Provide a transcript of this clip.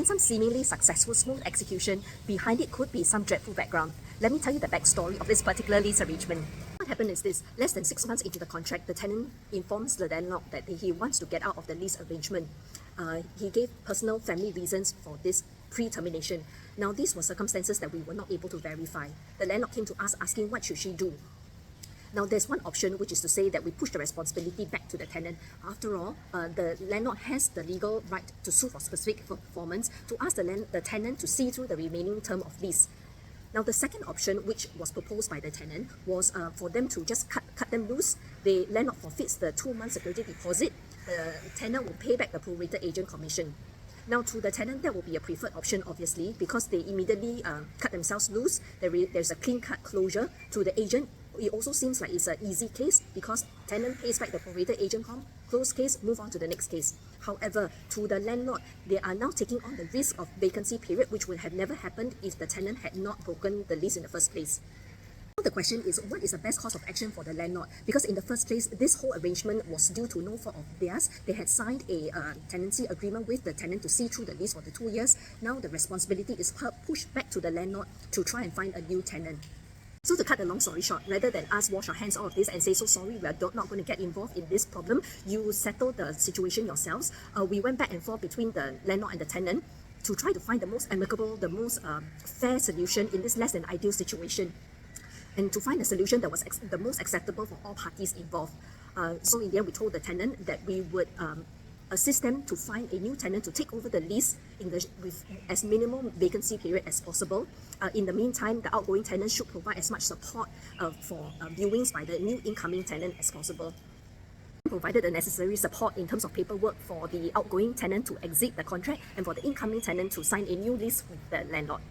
behind some seemingly successful smooth execution, behind it could be some dreadful background. Let me tell you the backstory of this particular lease arrangement. What happened is this: less than 6 months into the contract, the tenant informs the landlord that he wants to get out of the lease arrangement. He gave personal family reasons for this pre-termination. Now, these were circumstances that we were not able to verify. The landlord came to us asking what should she do. Now, there's one option, which is to say that we push the responsibility back to the tenant. After all, the landlord has the legal right to sue for specific performance, to ask the tenant to see through the remaining term of lease. Now, the second option, which was proposed by the tenant, was for them to just cut them loose. The landlord forfeits the 2-month security deposit. The tenant will pay back the prorated agent commission. Now, to the tenant, that will be a preferred option, obviously, because they immediately cut themselves loose. There's a clean-cut closure. To the agent, it also seems like it's an easy case because tenant pays back the prorated agent closed case, move on to the next case. However, to the landlord, they are now taking on the risk of vacancy period, which would have never happened if the tenant had not broken the lease in the first place. The question is, what is the best course of action for the landlord? Because in the first place, this whole arrangement was due to no fault of theirs. They had signed a tenancy agreement with the tenant to see through the lease for the 2 years. Now the responsibility is pushed back to the landlord to try and find a new tenant. So to cut the long story short, rather than us wash our hands out of this and say, so sorry, we are not going to get involved in this problem, you settle the situation yourselves. We went back and forth between the landlord and the tenant to try to find the most amicable, the most fair solution in this less than ideal situation, and to find a solution that was the most acceptable for all parties involved. So in the end, we told the tenant that we would assist them to find a new tenant to take over the lease with as minimum vacancy period as possible. In the meantime, the outgoing tenant should provide as much support for viewings by the new incoming tenant as possible. Provided the necessary support in terms of paperwork for the outgoing tenant to exit the contract and for the incoming tenant to sign a new lease with the landlord.